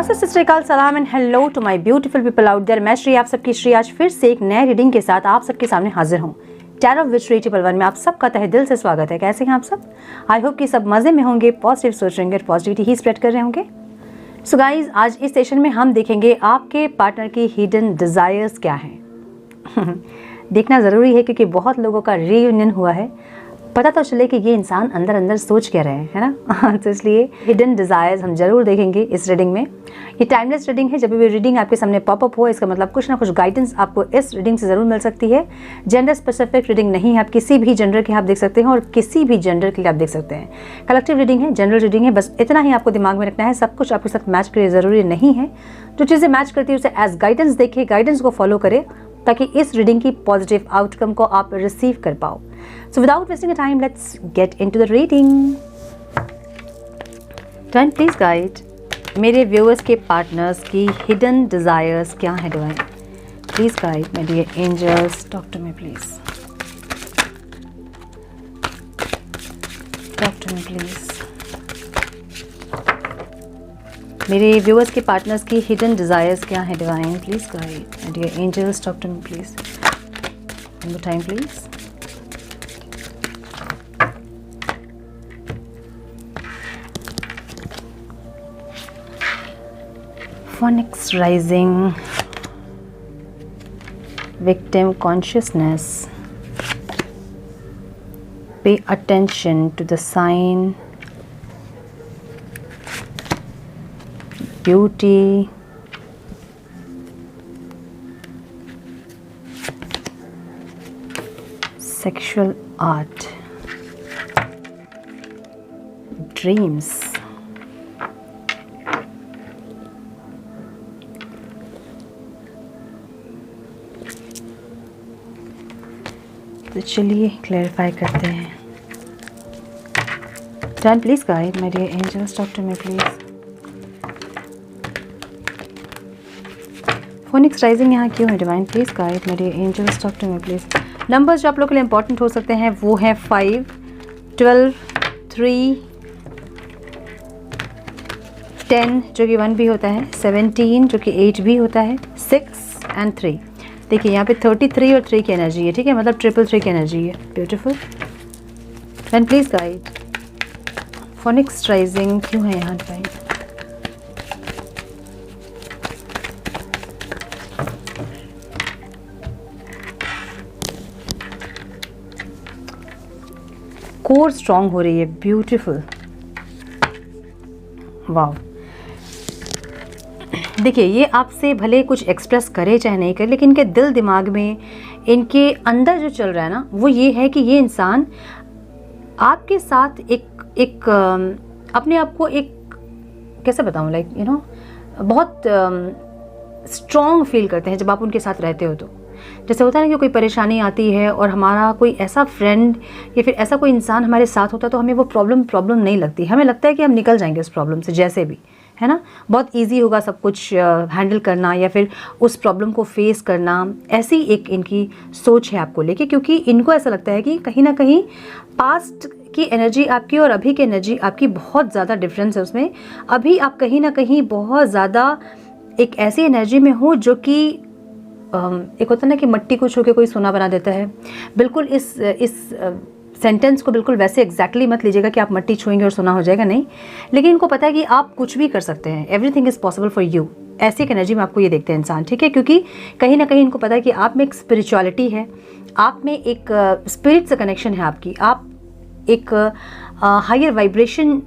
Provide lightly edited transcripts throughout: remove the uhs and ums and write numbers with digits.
नमस्ते, सत श्री अकाल, सलाम and hello to my beautiful people out there. मैं श्री, आप सबकी श्री आज फिर से एक नए रीडिंग के साथ आप सबके सामने हाजिर हूँ। टैरो विद श्री 111 में आप सबका तहे दिल से स्वागत है। कैसे हैं आप सब? आई होप कि सब मज़े में होंगे, पॉजिटिव सोच रहे होंगे, पॉजिटिविटी ही स्प्रेड कर रहे होंगे। सो गाइज, आज इस सेशन में हम देखेंगे आपके पार्टनर की हिडन डिज़ायर्स क्या हैं। देखना ज़रूरी है क्योंकि बहुत लोगों का रीयूनियन हुआ है, पता तो चले कि ये इंसान अंदर अंदर सोच क्या रहे हैं, है ना। तो इसलिए हिडन डिज़ायर्स हम जरूर देखेंगे इस रीडिंग में। ये टाइमलेस रीडिंग है, जब भी रीडिंग आपके सामने पॉपअप हो इसका मतलब कुछ ना कुछ गाइडेंस आपको इस रीडिंग से ज़रूर मिल सकती है। जेंडर स्पेसिफिक रीडिंग नहीं है, आप किसी भी जेंडर के आप देख सकते हैं और किसी भी जेंडर के लिए आप देख सकते हैं। कलेक्टिव रीडिंग है, जनरल रीडिंग है, बस इतना ही आपको दिमाग में रखना है। सब कुछ आपके साथ मैच करे ज़रूरी नहीं है। जो चीज़ें मैच करती है उसे एज गाइडेंस देखें, गाइडेंस को फॉलो करें ताकि इस रीडिंग की पॉजिटिव आउटकम को आप रिसीव कर पाओ। So without wasting time, let's get into the reading. Turn please guide. मेरे व्यूअर्स के पार्टनर्स की हिडन डिज़ायर्स क्या है divine? Please guide my dear angels, talk to me please, talk to me please. मेरे viewers के partners की hidden desires क्या है divine? Please guide my dear angels, talk to me please. One more time please. Phoenix rising, victim consciousness. Pay attention to the sign, beauty, sexual art, dreams. तो चलिए clarify करते हैं। Turn please guide my dear angels, talk to me please. Phoenix rising यहाँ क्यों है divine? Please guide my dear angels, talk to me please. Numbers जो आप लोगों के लिए इंपॉर्टेंट हो सकते हैं वो हैं 5, 12, 3, 10 जो कि 1 भी होता है, 17 जो कि 8 भी होता है, 6 एंड 3। देखिए यहाँ पे 33 और 3 की एनर्जी है, ठीक है, मतलब 333 की एनर्जी है। Beautiful. Then please guide phoenix rising क्यों है यहाँ डिवाइन? कोर स्ट्रॉन्ग हो रही है। Beautiful, wow. देखिए ये आपसे भले कुछ एक्सप्रेस करे चाहे नहीं करे, लेकिन इनके दिल दिमाग में, इनके अंदर जो चल रहा है ना वो ये है कि ये इंसान आपके साथ एक अपने आप को एक कैसे बताऊँ, लाइक यू नो बहुत स्ट्रॉन्ग फील करते हैं जब आप उनके साथ रहते हो। तो जैसे होता है ना कि कोई परेशानी आती है और हमारा कोई ऐसा फ्रेंड या फिर ऐसा कोई इंसान हमारे साथ होता है तो हमें वो प्रॉब्लम नहीं लगती, हमें लगता है कि हम निकल जाएंगे उस प्रॉब्लम से जैसे भी, है ना। बहुत इजी होगा सब कुछ हैंडल करना या फिर उस प्रॉब्लम को फेस करना। ऐसी एक इनकी सोच है आपको लेके, क्योंकि इनको ऐसा लगता है कि कहीं ना कहीं पास्ट की एनर्जी आपकी और अभी की एनर्जी आपकी बहुत ज़्यादा डिफरेंस है उसमें। अभी आप कहीं ना कहीं बहुत ज़्यादा एक ऐसी एनर्जी में हो जो कि एक होता है ना कि मट्टी को छू के कोई सोना बना देता है। बिल्कुल इस सेंटेंस को बिल्कुल वैसे एग्जैक्टली मत लीजिएगा कि आप मट्टी छुएंगे और सोना हो जाएगा, नहीं। लेकिन इनको पता है कि आप कुछ भी कर सकते हैं, everything is possible for you. ऐसी एक एनर्जी में आपको ये देखते हैं इंसान, ठीक है, क्योंकि कहीं ना कहीं इनको पता है कि आप में एक स्पिरिचुअलिटी है, आप में एक स्पिरिट से कनेक्शन है आपकी, आप एक हायर वाइब्रेशन,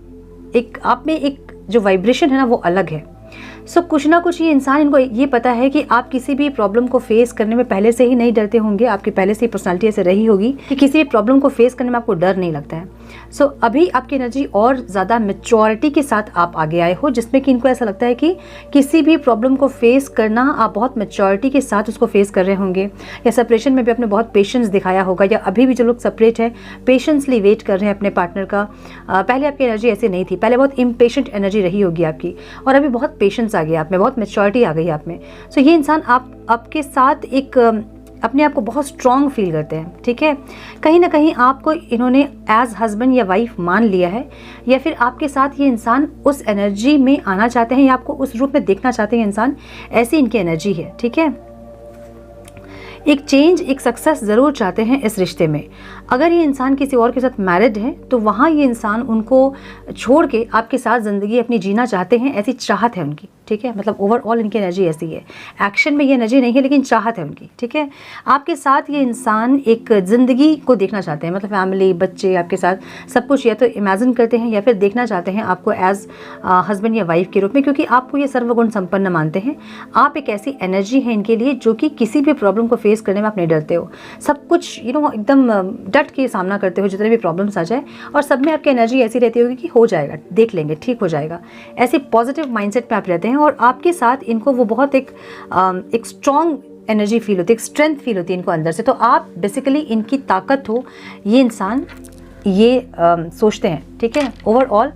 एक आप में एक जो वाइब्रेशन है ना वो अलग है। सो कुछ ना कुछ ये इंसान, इनको ये पता है कि आप किसी भी प्रॉब्लम को फेस करने में पहले से ही नहीं डरते होंगे। आपकी पहले से ही पर्सनालिटी ऐसे रही होगी कि किसी भी प्रॉब्लम को फेस करने में आपको डर नहीं लगता है। सो अभी आपकी एनर्जी और ज़्यादा मैच्योरिटी के साथ आप आगे आए हो, जिसमें कि इनको ऐसा लगता है कि किसी भी प्रॉब्लम को फेस करना आप बहुत मैच्योरिटी के साथ उसको फेस कर रहे होंगे। या सेपरेशन में भी आपने बहुत पेशेंस दिखाया होगा, या अभी भी जो लोग सेपरेट है पेशेंसली वेट कर रहे हैं अपने पार्टनर का। पहले आपकी एनर्जी ऐसी नहीं थी, पहले बहुत इम्पेशेंट एनर्जी रही होगी आपकी, और अभी बहुत पेशेंस आ गया आप में, बहुत मैच्योरिटी आ गई आप में। सो ये इंसान आपके साथ एक अपने आप को बहुत स्ट्रॉन्ग फील करते हैं, ठीक है। कहीं ना कहीं आपको इन्होंने एज हस्बैंड या वाइफ मान लिया है, या फिर आपके साथ ये इंसान उस एनर्जी में आना चाहते हैं या आपको उस रूप में देखना चाहते हैं इंसान, ऐसी इनकी एनर्जी है, ठीक है। एक चेंज, एक सक्सेस ज़रूर चाहते हैं इस रिश्ते में। अगर ये इंसान किसी और के साथ मैरिड है तो वहाँ ये इंसान उनको छोड़ के आपके साथ ज़िंदगी अपनी जीना चाहते हैं, ऐसी चाहत है उनकी, ठीक है। मतलब ओवरऑल इनकी एनर्जी ऐसी है। एक्शन में ये एनर्जी नहीं है लेकिन चाहत है उनकी, ठीक है। आपके साथ ये इंसान एक ज़िंदगी को देखना चाहते हैं, मतलब फैमिली, बच्चे, आपके साथ सब कुछ या तो इमेजिन करते हैं या फिर देखना चाहते हैं आपको एज हस्बैंड या वाइफ के रूप में, क्योंकि आपको ये सर्वगुण संपन्न मानते हैं। आप एक ऐसी एनर्जी है इनके लिए जो कि किसी भी प्रॉब्लम को फेस करने में आप नहीं डरते हो, सब कुछ एकदम डट के सामना करते हो जितने भी प्रॉब्लम्स आ जाए, और सब में आपकी एनर्जी ऐसी रहती होगी कि हो जाएगा, देख लेंगे, ठीक हो जाएगा, ऐसे पॉजिटिव माइंडसेट पे आप रहते हैं। और आपके साथ इनको वो बहुत एक स्ट्रॉन्ग एनर्जी फील होती है, एक स्ट्रेंथ फील होती है इनको अंदर से। तो आप बेसिकली इनकी ताकत हो, ये इंसान ये सोचते हैं, ठीक है। ओवरऑल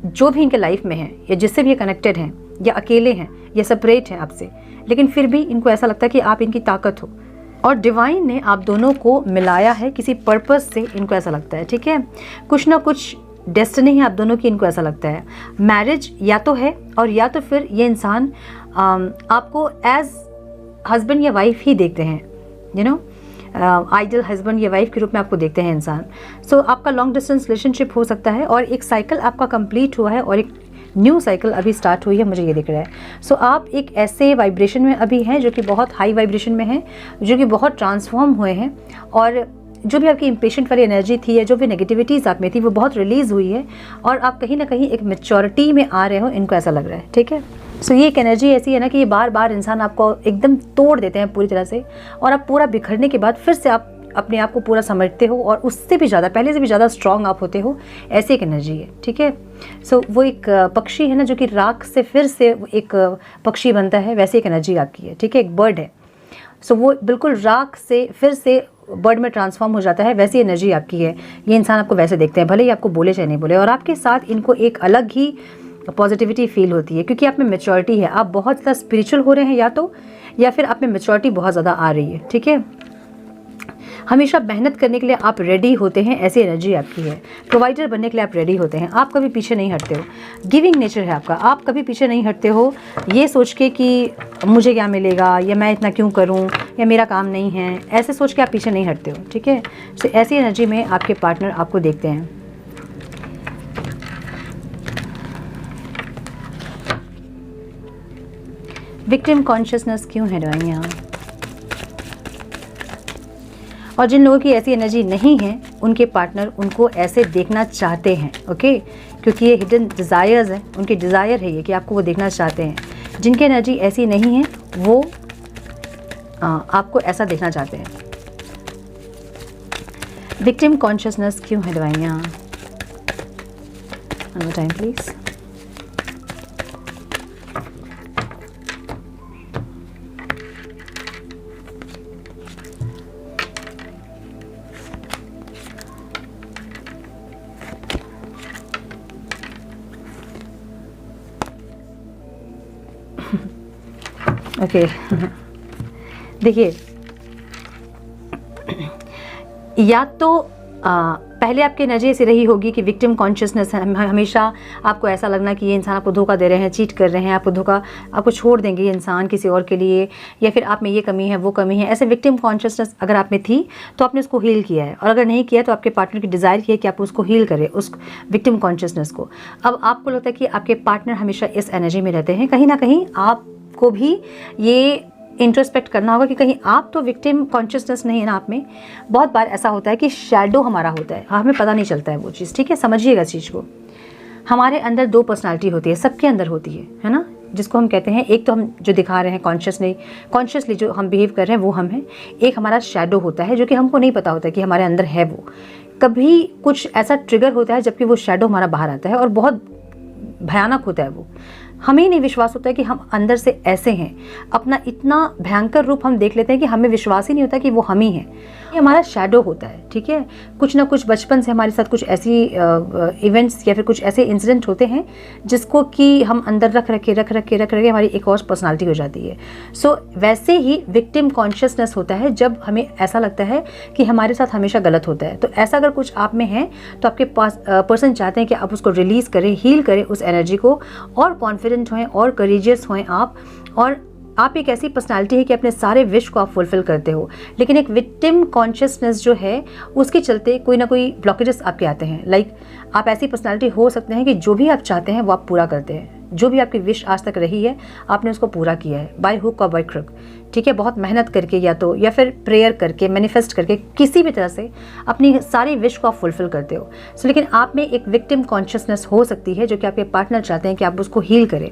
जो भी इनके लाइफ में है या जिससे भी ये कनेक्टेड हैं या अकेले हैं या सेपरेट हैं आपसे, लेकिन फिर भी इनको ऐसा लगता है कि आप इनकी ताकत हो, और डिवाइन ने आप दोनों को मिलाया है किसी पर्पस से, इनको ऐसा लगता है, ठीक है। कुछ ना कुछ डेस्टिनी है आप दोनों की, इनको ऐसा लगता है। मैरिज या तो है और या तो फिर ये इंसान आपको एज हस्बैंड या वाइफ ही देखते हैं, आइडियल हस्बैंड या वाइफ के रूप में आपको देखते हैं इंसान। सो आपका लॉन्ग डिस्टेंस रिलेशनशिप हो सकता है, और एक साइकिल आपका कंप्लीट हुआ है और एक न्यू साइकिल अभी स्टार्ट हुई है, मुझे ये दिख रहा है। सो आप एक ऐसे वाइब्रेशन में अभी हैं जो कि बहुत हाई वाइब्रेशन में हैं, जो कि बहुत ट्रांसफॉर्म हुए हैं, और जो भी आपकी इम्पेशेंट वाली एनर्जी थी या जो भी नेगेटिविटीज़ आप में थी वो बहुत रिलीज़ हुई है, और आप कहीं ना कहीं एक मैच्योरिटी में आ रहे हो, इनको ऐसा लग रहा है, ठीक है। सो ये एक एनर्जी ऐसी है ना कि ये बार बार इंसान आपको एकदम तोड़ देते हैं पूरी तरह से, और आप पूरा बिखरने के बाद फिर से आप अपने आप को पूरा समझते हो, और उससे भी ज़्यादा, पहले से भी ज़्यादा स्ट्रॉन्ग आप होते हो, ऐसी एक एनर्जी है, ठीक है। सो वो एक पक्षी है ना जो कि राख से फिर से एक पक्षी बनता है, वैसी एक एनर्जी आपकी है, ठीक है। एक बर्ड है, सो वो बिल्कुल राख से फिर से बर्ड में ट्रांसफॉर्म हो जाता है, वैसी एनर्जी आपकी है। ये इंसान आपको वैसे देखते हैं, भले ही आपको बोले चाहे नहीं बोले, और आपके साथ इनको एक अलग ही पॉजिटिविटी फील होती है, क्योंकि आप में मैच्योरिटी है, आप बहुत ज़्यादा स्पिरिचुअल हो रहे हैं या फिर आप में मैच्योरिटी बहुत ज़्यादा आ रही है, ठीक है। हमेशा मेहनत करने के लिए आप रेडी होते हैं, ऐसी एनर्जी आपकी है। प्रोवाइडर बनने के लिए आप रेडी होते हैं, आप कभी पीछे नहीं हटते हो। गिविंग नेचर है आपका, आप कभी पीछे नहीं हटते हो ये सोच के कि मुझे क्या मिलेगा, या मैं इतना क्यों करूं, या मेरा काम नहीं है, ऐसे सोच के आप पीछे नहीं हटते हो, ठीक है। तो ऐसी एनर्जी में आपके पार्टनर आपको देखते हैं। विक्टिम कॉन्शियसनेस क्यों है डिवाइन यहाँ? और जिन लोगों की ऐसी एनर्जी नहीं है, उनके पार्टनर उनको ऐसे देखना चाहते हैं, ओके, क्योंकि ये हिडन डिज़ायर्स हैं, उनकी डिज़ायर है ये कि आपको वो देखना चाहते हैं। जिनकी एनर्जी ऐसी नहीं है वो आपको ऐसा देखना चाहते हैं। विक्टिम कॉन्शियसनेस क्यों है डिवाइन यहाँ? One more time please. Okay देखिए, या तो पहले आपकी एनर्जी ऐसी रही होगी कि विक्टिम कॉन्शियसनेस है, हमेशा आपको ऐसा लगना कि ये इंसान आपको धोखा दे रहे हैं, चीट कर रहे हैं, आपको छोड़ देंगे ये इंसान किसी और के लिए, या फिर आप में ये कमी है, वो कमी है। ऐसे विक्टिम कॉन्शियसनेस अगर आप में थी तो आपने उसको हील किया है, और अगर नहीं किया तो आपके पार्टनर की डिज़ायर की है कि आप उसको हील करें, उस विक्टिम कॉन्शियसनेस को। अब आपको लगता है कि आपके पार्टनर हमेशा इस एनर्जी में रहते हैं, कहीं ना कहीं आपको भी ये इंट्रोस्पेक्ट करना होगा कि कहीं आप तो विक्टिम कॉन्शियसनेस नहीं है ना आप में। बहुत बार ऐसा होता है कि शैडो हमारा होता है, हमें पता नहीं चलता है वो चीज़, ठीक है। समझिएगा इस चीज़ को। हमारे अंदर दो पर्सनालिटी होती है, सबके अंदर होती है ना, जिसको हम कहते हैं, एक तो हम जो दिखा रहे हैं कॉन्शियसली जो हम बिहेव कर रहे हैं वो हम हैं। एक हमारा शैडो होता है जो कि हमको नहीं पता होता कि हमारे अंदर है वो। कभी कुछ ऐसा ट्रिगर होता है जबकि वो शैडो हमारा बाहर आता है, और बहुत भयानक होता है वो। हमें नहीं विश्वास होता है कि हम अंदर से ऐसे हैं, अपना इतना भयंकर रूप हम देख लेते हैं कि हमें विश्वास ही नहीं होता कि वो हम ही हैं। ये हमारा शैडो होता है, ठीक है। कुछ ना कुछ बचपन से हमारे साथ कुछ ऐसी इवेंट्स या फिर कुछ ऐसे इंसिडेंट होते हैं जिसको कि हम अंदर रख रख के हमारी एक और पर्सनालिटी हो जाती है। सो वैसे ही विक्टिम कॉन्शियसनेस होता है जब हमें ऐसा लगता है कि हमारे साथ हमेशा गलत होता है। तो ऐसा अगर कुछ आप में है तो आपके पास पर्सन चाहते हैं कि आप उसको रिलीज़ करें, हील करें उस एनर्जी को, और कॉन्फिडेंट होएं और करेजियस होएं आप। और आप एक ऐसी पर्सनालिटी है कि अपने सारे विश को आप फुलफिल करते हो, लेकिन एक विक्टिम कॉन्शियसनेस जो है उसके चलते कोई ना कोई ब्लॉकेजेस आपके आते हैं। लाइक आप ऐसी पर्सनालिटी हो सकते हैं कि जो भी आप चाहते हैं वो आप पूरा करते हैं। जो भी आपकी विश आज तक रही है आपने उसको पूरा किया है, बाय हुक और बाय क्रुक, ठीक है। बहुत मेहनत करके या फिर प्रेयर करके, मैनिफेस्ट करके, किसी भी तरह से अपनी सारी विश को आप फुलफिल करते हो। लेकिन आप में एक विक्टिम कॉन्शियसनेस हो सकती है जो कि आपके पार्टनर चाहते हैं कि आप उसको हील करें।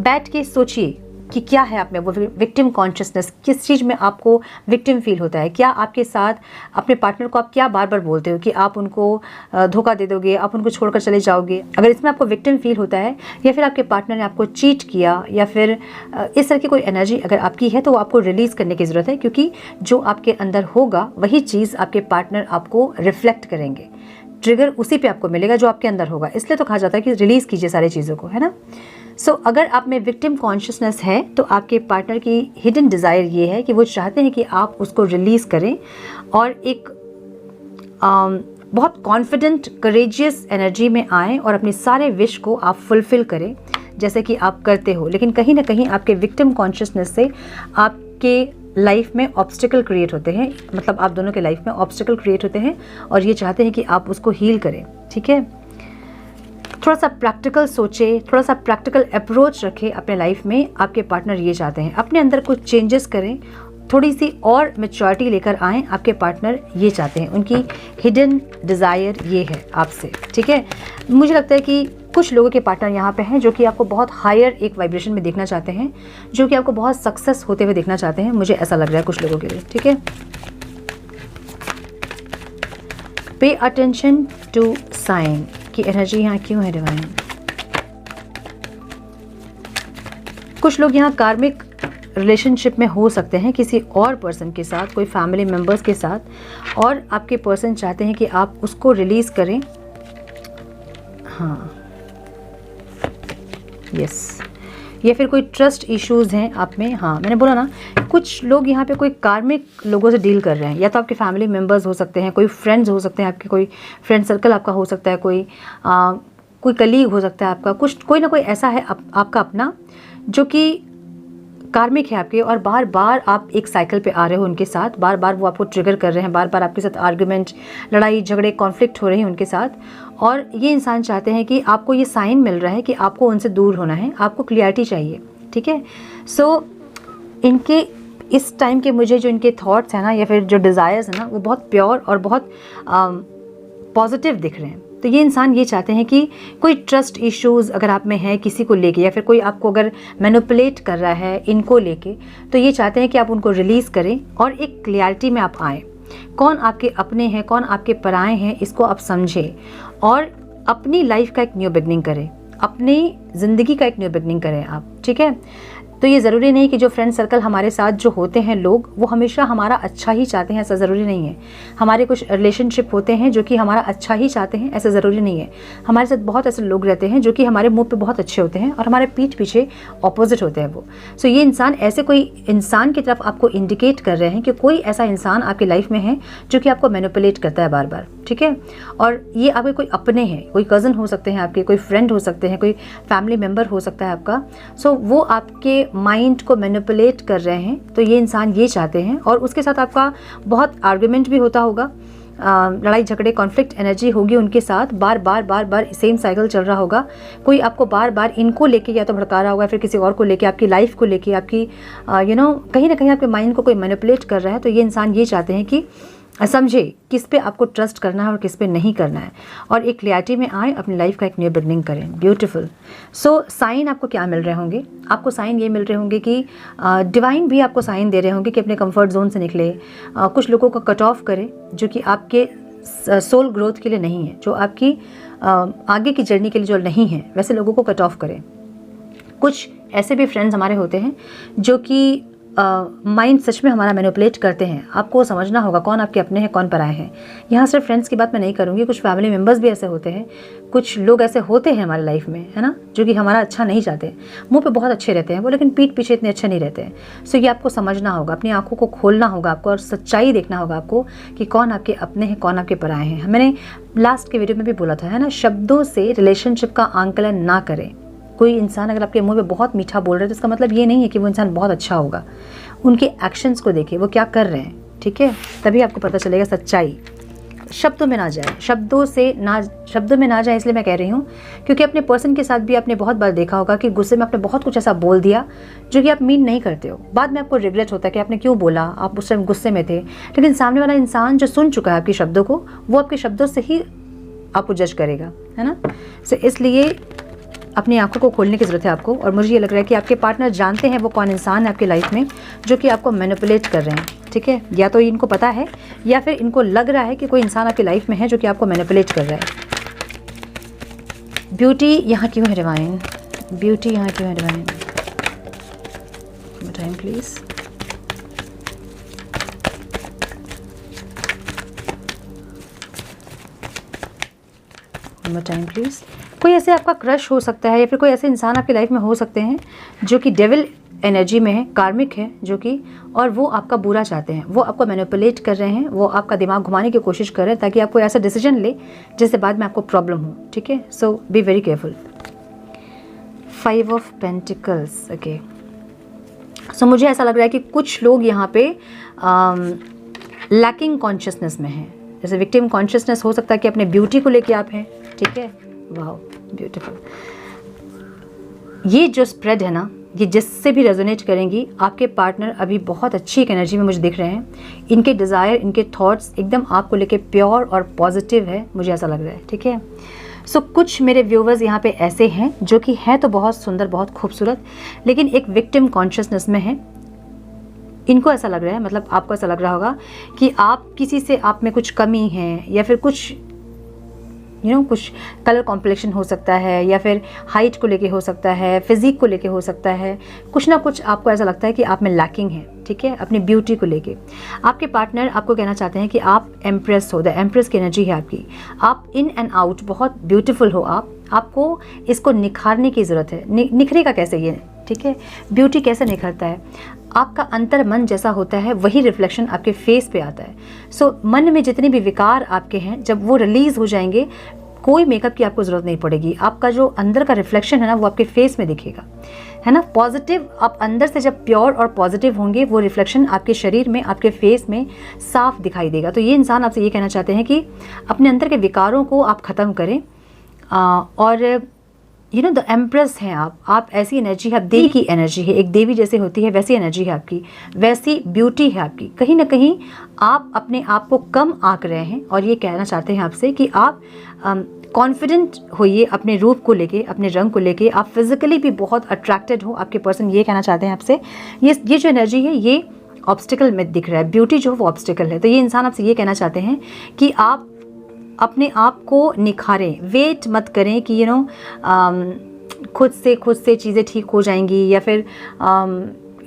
बैठ के सोचिए कि क्या है आप में वो विक्टिम कॉन्शियसनेस, किस चीज़ में आपको विक्टिम फील होता है। क्या आपके साथ अपने पार्टनर को आप क्या बार बार बोलते हो कि आप उनको धोखा दे दोगे, आप उनको छोड़कर चले जाओगे। अगर इसमें आपको विक्टिम फील होता है या फिर आपके पार्टनर ने आपको चीट किया या फिर इस तरह की कोई एनर्जी अगर आपकी है तो वो आपको रिलीज़ करने की ज़रूरत है, क्योंकि जो आपके अंदर होगा वही चीज़ आपके पार्टनर आपको रिफ्लेक्ट करेंगे। ट्रिगर उसी पे आपको मिलेगा जो आपके अंदर होगा। इसलिए तो कहा जाता है कि रिलीज़ कीजिए सारी चीज़ों को, है ना। अगर आप में विक्टिम कॉन्शियसनेस है तो आपके पार्टनर की हिडन डिज़ायर ये है कि वो चाहते हैं कि आप उसको रिलीज़ करें और एक बहुत कॉन्फिडेंट करेजियस एनर्जी में आएँ और अपने सारे विश को आप फुलफ़िल करें जैसे कि आप करते हो। लेकिन कहीं ना कहीं आपके विक्टिम कॉन्शियसनेस से आपके लाइफ में ऑब्स्टिकल क्रिएट होते हैं, मतलब आप दोनों के लाइफ में ऑब्स्टिकल क्रिएट होते हैं और ये चाहते हैं कि आप उसको हील करें, ठीक है। थोड़ा सा प्रैक्टिकल सोचे, थोड़ा सा प्रैक्टिकल अप्रोच रखें अपने लाइफ में। आपके पार्टनर ये चाहते हैं, अपने अंदर कुछ चेंजेस करें, थोड़ी सी और मैच्योरिटी लेकर आएँ। आपके पार्टनर ये चाहते हैं, उनकी हिडन डिज़ायर ये है आपसे, ठीक है। मुझे लगता है कि कुछ लोगों के पार्टनर यहाँ पे हैं जो कि आपको बहुत हायर एक वाइब्रेशन में देखना चाहते हैं, जो कि आपको बहुत सक्सेस होते हुए देखना चाहते हैं। मुझे ऐसा लग रहा है कुछ लोगों के लिए, ठीक है। पे अटेंशन टू साइन की एनर्जी यहाँ क्यों है डिवाइन। कुछ लोग यहाँ कार्मिक रिलेशनशिप में हो सकते हैं किसी और पर्सन के साथ, कोई फैमिली मेम्बर्स के साथ, और आपके पर्सन चाहते हैं कि आप उसको रिलीज़ करें। हाँ, यस, या फिर कोई ट्रस्ट इश्यूज़ हैं आप में। हाँ, मैंने बोला ना, कुछ लोग यहाँ पे कोई कार्मिक लोगों से डील कर रहे हैं, या तो आपके फैमिली मेम्बर्स हो सकते हैं, कोई फ्रेंड्स हो सकते हैं आपके, कोई फ्रेंड सर्कल आपका हो सकता है, कोई कलीग हो सकता है आपका, कोई ना कोई ऐसा है आपका अपना जो कि कार्मिक है आपके, और बार बार आप एक साइकिल पे आ रहे हो उनके साथ, बार बार वो आपको ट्रिगर कर रहे हैं, बार बार आपके साथ आर्गुमेंट, लड़ाई झगड़े, कॉन्फ्लिक्ट हो रहे हैं उनके साथ। और ये इंसान चाहते हैं कि आपको ये साइन मिल रहा है कि आपको उनसे दूर होना है, आपको क्लियरिटी चाहिए, ठीक है। इनके इस टाइम के मुझे जो इनके थॉट्स हैं ना, या फिर जो डिज़ायर्स हैं ना, वो बहुत प्योर और बहुत पॉजिटिव दिख रहे हैं। तो ये इंसान ये चाहते हैं कि कोई ट्रस्ट इश्यूज़ अगर आप में है किसी को लेके, या फिर कोई आपको अगर मैनिपुलेट कर रहा है इनको लेके, तो ये चाहते हैं कि आप उनको रिलीज़ करें और एक क्लैरिटी में आप आएँ। कौन आपके अपने हैं, कौन आपके पराए हैं, इसको आप समझें और अपनी लाइफ का एक न्यू बिगनिंग करें, अपनी ज़िंदगी का एक न्यू बिगनिंग करें आप, ठीक है। तो ये ज़रूरी नहीं कि जो फ्रेंड सर्कल हमारे साथ जो होते हैं लोग, वो हमेशा हमारा अच्छा ही चाहते हैं, ऐसा ज़रूरी नहीं है। हमारे कुछ रिलेशनशिप होते हैं जो कि हमारा अच्छा ही चाहते हैं, ऐसा ज़रूरी नहीं है। हमारे साथ बहुत ऐसे लोग रहते हैं जो कि हमारे मुंह पे बहुत अच्छे होते हैं और हमारे पीठ पीछे ऑपोजिट होते हैं वो। ये इंसान ऐसे कोई इंसान की तरफ आपको इंडिकेट कर रहे हैं कि कोई ऐसा इंसान आपकी लाइफ में है जो कि आपको मैनिपुलेट करता है बार बार, ठीक है। और ये आपके कोई अपने हैं, कोई कज़न हो सकते हैं आपके, कोई फ्रेंड हो सकते हैं, कोई फैमिली मेम्बर हो सकता है आपका। वो आपके माइंड को मैनिपुलेट कर रहे हैं। तो ये इंसान ये चाहते हैं, और उसके साथ आपका बहुत आर्गुमेंट भी होता होगा, लड़ाई झगड़े, कॉन्फ्लिक्ट एनर्जी होगी उनके साथ, बार बार सेम साइकिल चल रहा होगा। कोई आपको बार बार इनको लेके या तो भड़का रहा होगा, फिर किसी और को लेके, आपकी लाइफ को लेके, आपकी कहीं ना कहीं आपके माइंड को कोई मैनिपुलेट कर रहा है। तो ये इंसान ये चाहते हैं कि समझे किस पे आपको ट्रस्ट करना है और किस पे नहीं करना है, और एक क्लैरिटी में आए, अपनी लाइफ का एक न्यू बिगनिंग करें। ब्यूटीफुल। साइन आपको क्या मिल रहे होंगे? आपको साइन ये मिल रहे होंगे कि डिवाइन भी आपको साइन दे रहे होंगे कि अपने कंफर्ट जोन से निकले, कुछ लोगों को कट ऑफ करें जो कि आपके सोल ग्रोथ के लिए नहीं है, जो आपकी आगे की जर्नी के लिए जो नहीं है, वैसे लोगों को कट ऑफ करें। कुछ ऐसे भी फ्रेंड्स हमारे होते हैं जो कि माइंड सच में हमारा मैनिपुलेट करते हैं। आपको समझना होगा कौन आपके अपने हैं, कौन पराए हैं। यहाँ सिर्फ फ्रेंड्स की बात मैं नहीं करूँगी, कुछ फैमिली मेम्बर्स भी ऐसे होते हैं, कुछ लोग ऐसे होते हैं हमारी लाइफ में, है ना, जो कि हमारा अच्छा नहीं चाहते। मुंह पे बहुत अच्छे रहते हैं वो, लेकिन पीठ पीछे इतने अच्छे नहीं रहते हैं। सो ये आपको समझना होगा, अपनी आंखों को खोलना होगा आपको और सच्चाई देखना होगा आपको कि कौन आपके अपने हैं, कौन आपके पराए हैं। मैंने लास्ट के वीडियो में भी बोला था, है ना, शब्दों से रिलेशनशिप का आंकलन ना करें। कोई इंसान अगर आपके मुंह पे बहुत मीठा बोल रहा है तो इसका मतलब ये नहीं है कि वो इंसान बहुत अच्छा होगा। उनके एक्शंस को देखिए, वो क्या कर रहे हैं, ठीक है, तभी आपको पता चलेगा सच्चाई। शब्दों में ना जाए, शब्दों में ना जाए इसलिए मैं कह रही हूँ क्योंकि अपने पर्सन के साथ भी आपने बहुत बार देखा होगा कि गुस्से में आपने बहुत कुछ ऐसा बोल दिया जो कि आप मीन नहीं करते हो। बाद में आपको रिग्रेट होता है कि आपने क्यों बोला, आप उस टाइम गुस्से में थे, लेकिन सामने वाला इंसान जो सुन चुका है आपके शब्दों को, वो आपके शब्दों से ही आपको जज करेगा, है ना। सो इसलिए अपनी आंखों को खोलने की ज़रूरत है आपको। और मुझे ये लग रहा है कि आपके पार्टनर जानते हैं वो कौन इंसान है आपकी लाइफ में जो कि आपको मैनिपुलेट कर रहे हैं, ठीक है। या तो इनको पता है या फिर इनको लग रहा है कि कोई इंसान आपकी लाइफ में है जो कि आपको मैनिपुलेट कर रहा है। ब्यूटी यहाँ क्यों है डिवाइन, ब्यूटी यहाँ क्यों है divine, time please. Time please. कोई ऐसे आपका क्रश हो सकता है या फिर कोई ऐसे इंसान आपकी लाइफ में हो सकते हैं जो कि डेविल एनर्जी में है, कार्मिक है जो कि, और वो आपका बुरा चाहते हैं, वो आपको मैनिपुलेट कर रहे हैं, वो आपका दिमाग घुमाने की कोशिश कर रहे हैं ताकि आप कोई ऐसा डिसीजन ले जिससे बाद में आपको प्रॉब्लम हो, ठीक है। So be very careful. 5 of pentacles, okay. So मुझे ऐसा लग रहा है कि कुछ लोग यहाँ पे लैकिंग कॉन्शियसनेस में हैं। जैसे विक्टिम कॉन्शियसनेस हो सकता है कि अपने ब्यूटी को लेके आप हैं, ठीक है। वाह ब्यूटीफुल। ये जो स्प्रेड है ना, ये जिससे भी रेजोनेट करेंगी, आपके पार्टनर अभी बहुत अच्छी एक एनर्जी में मुझे दिख रहे हैं। इनके डिज़ायर, इनके थॉट्स एकदम आपको लेके प्योर और पॉजिटिव है, मुझे ऐसा लग रहा है, ठीक है। सो कुछ मेरे व्यूवर्स यहाँ पे ऐसे हैं जो कि हैं तो बहुत सुंदर, बहुत खूबसूरत, लेकिन एक विक्टिम कॉन्शियसनेस में है। इनको ऐसा लग रहा है, मतलब आपको ऐसा लग रहा होगा कि आप किसी से, आप में कुछ कमी है या फिर कुछ कुछ कलर कॉम्प्लेक्शन हो सकता है या फिर हाइट को लेके हो सकता है, फिजिक को लेके हो सकता है, कुछ ना कुछ आपको ऐसा लगता है कि आप में लैकिंग है, ठीक है, अपनी ब्यूटी को लेके। आपके पार्टनर आपको कहना चाहते हैं कि आप एम्प्रेस हो, द एम्प्रेस की एनर्जी है आपकी, आप इन एंड आउट बहुत ब्यूटीफुल हो। आपको इसको निखारने की ज़रूरत है। निखरेगा कैसे ये, ठीक है। ब्यूटी कैसे निखरता है, आपका अंतर मन जैसा होता है वही रिफ्लेक्शन आपके फेस पे आता है। सो मन में जितने भी विकार आपके हैं, जब वो रिलीज हो जाएंगे, कोई मेकअप की आपको ज़रूरत नहीं पड़ेगी। आपका जो अंदर का रिफ्लेक्शन है ना, वो आपके फेस में दिखेगा, है ना। पॉजिटिव, आप अंदर से जब प्योर और पॉजिटिव होंगे, वो रिफ्लेक्शन आपके शरीर में, आपके फेस में साफ दिखाई देगा। तो ये इंसान आपसे ये कहना चाहते हैं कि अपने अंदर के विकारों को आप ख़त्म करें और द एम्प्रेस हैं आप ऐसी एनर्जी है, आप देवी की एनर्जी है, एक देवी जैसे होती है वैसी एनर्जी है आपकी, वैसी ब्यूटी है आपकी। कहीं ना कहीं आप अपने आप को कम आंक रहे हैं और ये कहना चाहते हैं आपसे कि आप कॉन्फिडेंट होइए अपने रूप को लेके, अपने रंग को लेके। आप फिजिकली भी बहुत अट्रैक्टेड हो, आपके पर्सन ये कहना चाहते हैं आपसे। ये जो एनर्जी है ये ऑब्स्टिकल में दिख रहा है, ब्यूटी जो वो ऑब्स्टिकल है। तो ये इंसान आपसे ये कहना चाहते हैं कि आप अपने आप को निखारें, वेट मत करें कि खुद से चीज़ें ठीक हो जाएंगी या फिर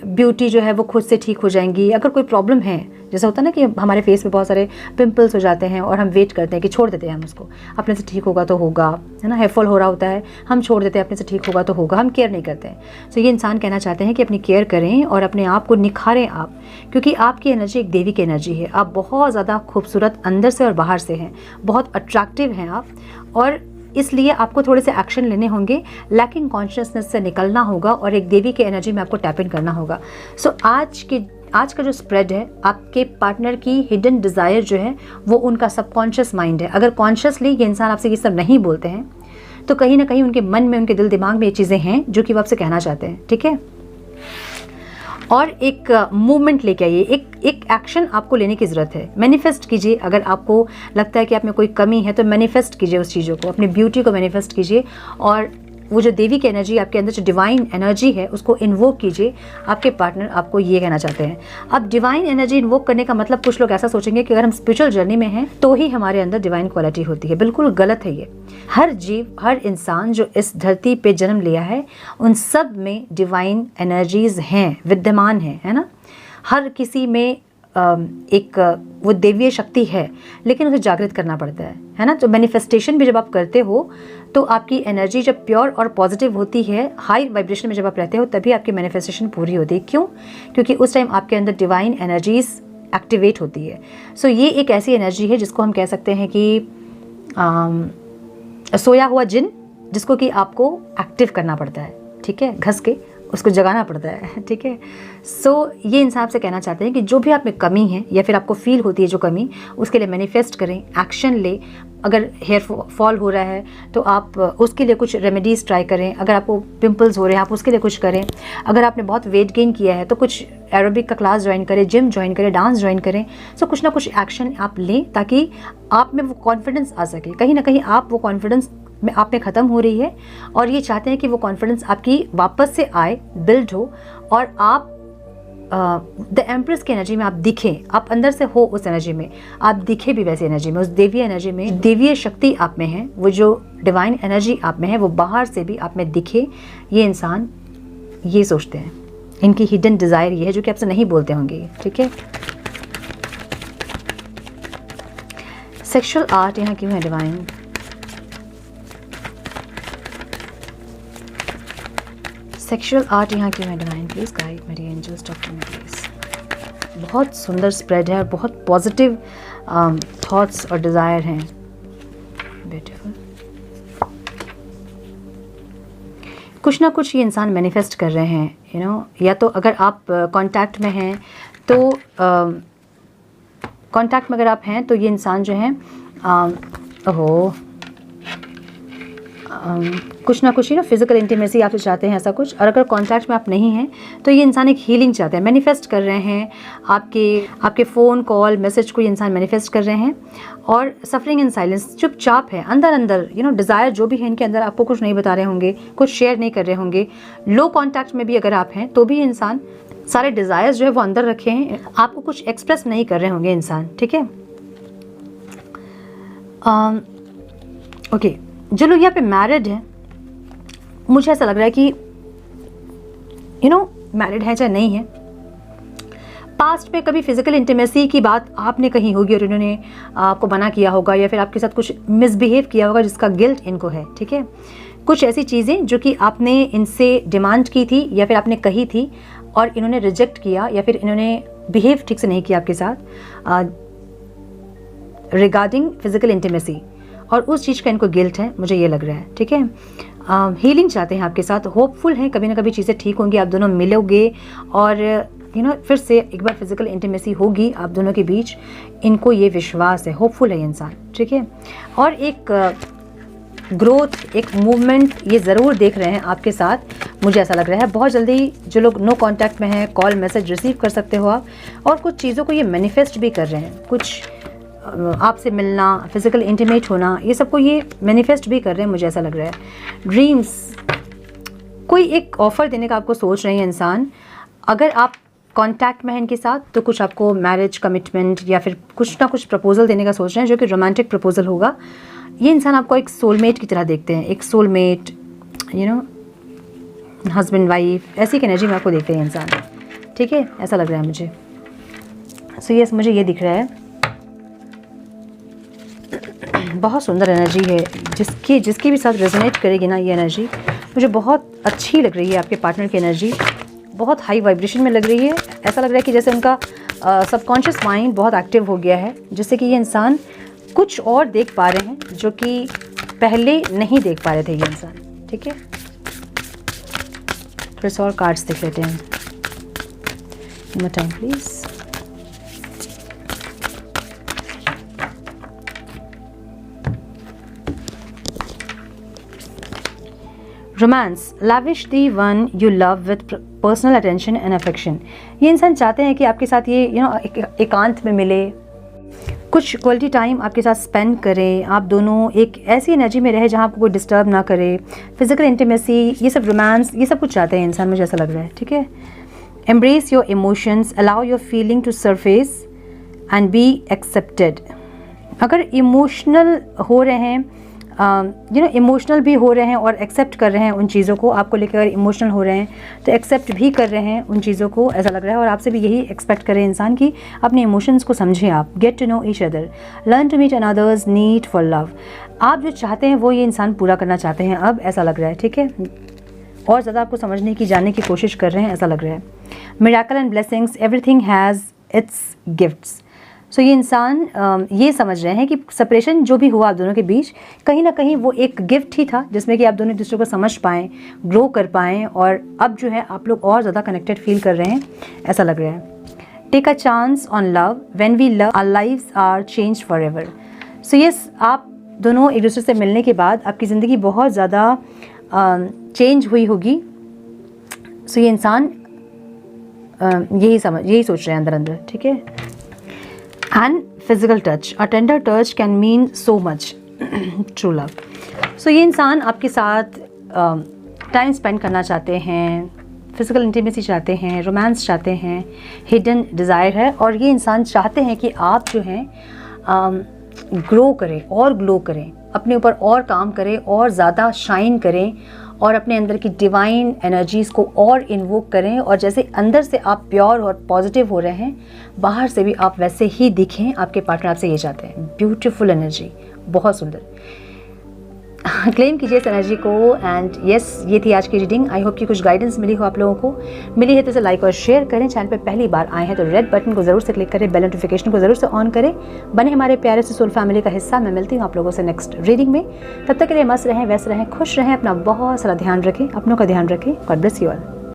ब्यूटी जो है वो खुद से ठीक हो जाएंगी। अगर कोई प्रॉब्लम है, जैसा होता है ना कि हमारे फेस पे बहुत सारे पिंपल्स हो जाते हैं और हम वेट करते हैं कि छोड़ देते हैं, हम उसको अपने से ठीक होगा तो होगा, है ना। हेयर फॉल हो रहा होता है, हम छोड़ देते हैं अपने से ठीक होगा तो होगा, हम केयर नहीं करते हैं। तो ये इंसान कहना चाहते हैं कि अपनी केयर करें और अपने आप को निखारें आप, क्योंकि आपकी एनर्जी एक देवी की एनर्जी है। आप बहुत ज़्यादा खूबसूरत अंदर से और बाहर से हैं, बहुत अट्रैक्टिव हैं आप, और इसलिए आपको थोड़े से एक्शन लेने होंगे, लैकिंग कॉन्शियसनेस से निकलना होगा और एक देवी के एनर्जी में आपको टैप इन करना होगा। सो आज का जो स्प्रेड है, आपके पार्टनर की हिडन डिज़ायर जो है वो उनका सबकॉन्शियस माइंड है। अगर कॉन्शियसली ये इंसान आपसे ये सब नहीं बोलते हैं तो कहीं ना कहीं उनके मन में, उनके दिल दिमाग में ये चीज़ें हैं जो कि वो आपसे कहना चाहते हैं, ठीक है। और एक मूवमेंट लेके आइए, एक एक्शन आपको लेने की ज़रूरत है। मैनिफेस्ट कीजिए, अगर आपको लगता है कि आप में कोई कमी है तो मैनिफेस्ट कीजिए उस चीज़ों को, अपनी ब्यूटी को मैनिफेस्ट कीजिए और वो जो देवी की एनर्जी आपके अंदर, जो डिवाइन एनर्जी है, उसको इन्वोक कीजिए। आपके पार्टनर आपको ये कहना चाहते हैं। अब डिवाइन एनर्जी इन्वोक करने का मतलब, कुछ लोग ऐसा सोचेंगे कि अगर हम स्पिरिचुअल जर्नी में हैं तो ही हमारे अंदर डिवाइन क्वालिटी होती है। बिल्कुल गलत है ये। हर जीव, हर इंसान जो इस धरती पे जन्म लिया है, उन सब में डिवाइन एनर्जीज हैं, विद्यमान हैं, है ना। हर किसी में एक वो देवीय शक्ति है, लेकिन उसे जागृत करना पड़ता है ना। तो मैनिफेस्टेशन भी जब आप करते हो तो आपकी एनर्जी जब प्योर और पॉजिटिव होती है, हाई वाइब्रेशन में जब आप रहते हो, तभी आपकी मैनिफेस्टेशन पूरी होती है। क्यों? क्योंकि उस टाइम आपके अंदर डिवाइन एनर्जीज एक्टिवेट होती है। सो ये एक ऐसी एनर्जी है जिसको हम कह सकते हैं कि सोया हुआ जिन, जिसको कि आपको एक्टिव करना पड़ता है, ठीक है, घस के उसको जगाना पड़ता है, ठीक है। सो ये इंसान से कहना चाहते हैं कि जो भी आप में कमी है या फिर आपको फील होती है जो कमी, उसके लिए मैनिफेस्ट करें, एक्शन ले। अगर हेयर फॉल हो रहा है तो आप उसके लिए कुछ रेमेडीज़ ट्राई करें। अगर आपको पिंपल्स हो रहे हैं आप उसके लिए कुछ करें। अगर आपने बहुत वेट गेन किया है तो कुछ एरोबिक का क्लास ज्वाइन करें, जिम ज्वाइन करें, डांस ज्वाइन करें। सो कुछ ना कुछ एक्शन आप लें ताकि आप में वो कॉन्फिडेंस आ सके। कहीं ना कहीं आप वो कॉन्फिडेंस में आप में ख़त्म हो रही है और ये चाहते हैं कि वो कॉन्फिडेंस आपकी वापस से आए, बिल्ड हो और आप द एम्प्रेस की एनर्जी में आप दिखें, आप अंदर से हो उस एनर्जी में, आप दिखे भी वैसी एनर्जी में, उस देवीय एनर्जी में। देवीय शक्ति आप में है, वो जो डिवाइन एनर्जी आप में है वो बाहर से भी आप में दिखे। ये इंसान ये सोचते हैं, इनकी हिडन डिज़ायर ये है जो कि आपसे नहीं बोलते होंगे, ठीक है। सेक्सुअल आर्ट यहाँ क्यों है डिवाइन? सेक्सुअल आर्ट यहाँ क्यों है डिवाइन? प्लीज़ गाइड मेरी angels, talk to me please. बहुत सुंदर स्प्रेड है और बहुत पॉजिटिव थॉट्स और डिज़ायर हैं। ब्यूटीफुल। कुछ ना कुछ ये इंसान मैनिफेस्ट कर रहे हैं, यू नो। या तो अगर आप कांटेक्ट में हैं तो कांटेक्ट में अगर आप हैं तो ये इंसान जो है कुछ ना कुछ ही ना फिजिकल इंटीमेसी आपसे चाहते हैं, ऐसा कुछ। और अगर कांटेक्ट में आप नहीं हैं तो ये इंसान एक हीलिंग चाहते हैं, मैनिफेस्ट कर रहे हैं। आपके फ़ोन कॉल मैसेज को ये इंसान मैनिफेस्ट कर रहे हैं और सफरिंग इन साइलेंस, चुपचाप है अंदर अंदर, यू नो। डिज़ायर जो भी है इनके अंदर आपको कुछ नहीं बता रहे होंगे, कुछ शेयर नहीं कर रहे होंगे। लो कॉन्टैक्ट में भी अगर आप हैं तो भी ये इंसान सारे डिज़ायर्स जो है वो अंदर रखे हैं, आपको कुछ एक्सप्रेस नहीं कर रहे होंगे इंसान, ठीक है। ओके, जो लोग यहाँ पे मैरिड हैं, मुझे ऐसा लग रहा है कि यू नो मैरिड है चाहे नहीं है, पास्ट में कभी फिजिकल इंटीमेसी की बात आपने कही होगी और इन्होंने आपको मना किया होगा या फिर आपके साथ कुछ मिसबिहेव किया होगा जिसका गिल्ट इनको है, ठीक है। कुछ ऐसी चीज़ें जो कि आपने इनसे डिमांड की थी या फिर आपने कही थी और इन्होंने रिजेक्ट किया या फिर इन्होंने बिहेव ठीक से नहीं किया आपके साथ रिगार्डिंग फिजिकल इंटीमेसी, और उस चीज़ का इनको गिल्ट है, मुझे ये लग रहा है, ठीक है। हीलिंग चाहते हैं आपके साथ, होपफुल हैं कभी ना कभी चीज़ें ठीक होंगी, आप दोनों मिलोगे और यू नो फिर से एक बार फिजिकल इंटीमेसी होगी आप दोनों के बीच। इनको ये विश्वास है, होपफुल है ये इंसान, ठीक है। और एक ग्रोथ, एक मूवमेंट ये ज़रूर देख रहे हैं आपके साथ, मुझे ऐसा लग रहा है। बहुत जल्दी जो लोग नो कांटेक्ट में हैं, कॉल मैसेज रिसीव कर सकते हो आप। और कुछ चीज़ों को ये मैनिफेस्ट भी कर रहे हैं, कुछ आपसे मिलना, फिजिकल इंटीमेट होना, ये सबको ये मैनिफेस्ट भी कर रहे हैं, मुझे ऐसा लग रहा है। ड्रीम्स, कोई एक ऑफ़र देने का आपको सोच रहे हैं इंसान। अगर आप कांटेक्ट में हैं इनके साथ तो कुछ आपको मैरिज कमिटमेंट या फिर कुछ ना कुछ प्रपोजल देने का सोच रहे हैं जो कि रोमांटिक प्रपोजल होगा। ये इंसान आपको एक सोलमेट की तरह देखते हैं, एक soulmate, you know, husband wife, ऐसी एक एनर्जी में आपको देखते हैं इंसान, ठीक है, ऐसा लग रहा है मुझे। सो यस, मुझे ये दिख रहा है। बहुत सुंदर एनर्जी है, जिसकी भी साथ रेजोनेट करेगी ना ये एनर्जी, मुझे बहुत अच्छी लग रही है। आपके पार्टनर की एनर्जी बहुत हाई वाइब्रेशन में लग रही है। ऐसा लग रहा है कि जैसे उनका सबकॉन्शियस माइंड बहुत एक्टिव हो गया है, जिससे कि ये इंसान कुछ और देख पा रहे हैं जो कि पहले नहीं देख पा रहे थे ये इंसान, ठीक है। थोड़े से और कार्ड्स देख लेते हैं। No time please. Romance, lavish the one you love with personal attention and affection। ये इंसान चाहते हैं कि आपके साथ ये यू नो एकांत में मिले, कुछ क्वालिटी टाइम आपके साथ स्पेंड करें, आप दोनों एक ऐसी एनर्जी में रहे जहाँ आपको कोई डिस्टर्ब ना करे। फिजिकल इंटीमेसी, ये सब रोमांस, ये सब कुछ चाहते हैं इंसान, मुझे ऐसा लग रहा है, ठीक है। Embrace your emotions, allow your feeling to surface and be accepted. अगर इमोशनल हो रहे हैं, इमोशनल भी हो रहे हैं और एक्सेप्ट कर रहे हैं उन चीज़ों को। आपको लेकर अगर इमोशनल हो रहे हैं तो एक्सेप्ट भी कर रहे हैं उन चीज़ों को, ऐसा लग रहा है। और आपसे भी यही एक्सपेक्ट करें इंसान की अपने इमोशंस को समझें आप। Get to know each other, learn to meet another's need for love. आप जो चाहते हैं वो ये इंसान पूरा करना चाहते हैं, अब ऐसा लग रहा है, ठीक है। और ज़्यादा आपको समझने की, जानने की कोशिश कर रहे हैं, ऐसा लग रहा है। Miracle and blessings, everything has its gifts. So ये इंसान ये समझ रहे हैं कि सेपरेशन जो भी हुआ आप दोनों के बीच, कहीं ना कहीं वो एक गिफ्ट ही था जिसमें कि आप दोनों एक दूसरे को समझ पाएँ, ग्रो कर पाएँ, और अब जो है आप लोग और ज़्यादा कनेक्टेड फील कर रहे हैं, ऐसा लग रहा है। Take a chance on love, when we love our lives are change forever. So yes, आप दोनों एक दूसरे से मिलने के बाद आपकी ज़िंदगी बहुत ज़्यादा चेंज हुई होगी। सो ये इंसान यही सोच रहे हैं अंदर अंदर, ठीक है। And physical touch, a tender touch can mean so much true love. So ये इंसान आपके साथ टाइम स्पेंड करना चाहते हैं, फिजिकल इंटीमेसी चाहते हैं, रोमांस चाहते हैं, हिडन डिज़ायर है। और ये इंसान चाहते हैं कि आप जो हैं ग्रो करें और ग्लो करें, अपने ऊपर और काम करें और ज़्यादा शाइन करें, और अपने अंदर की डिवाइन एनर्जीज़ को और इन्वोक करें। और जैसे अंदर से आप प्योर और पॉजिटिव हो रहे हैं, बाहर से भी आप वैसे ही दिखें। आपके पार्टनर आपसे ये चाहते हैं, ब्यूटीफुल एनर्जी, बहुत सुंदर। क्लेम कीजिए इस एनर्जी को। एंड यस, ये थी आज की रीडिंग। आई होप कि कुछ गाइडेंस मिली हो आप लोगों को। मिली है तो इसे लाइक और शेयर करें। चैनल पे पहली बार आए हैं तो रेड बटन को ज़रूर से क्लिक करें, बेल नोटिफिकेशन को ज़रूर से ऑन करें, बने हमारे प्यारे से सोल फैमिली का हिस्सा। मैं मिलती हूँ आप लोगों से नेक्स्ट रीडिंग में। तब तक के लिए मस्त रहें, व्यस्त रहें, खुश रहें, अपना बहुत सारा ध्यान रखें, अपनों का ध्यान रखें। God bless you all.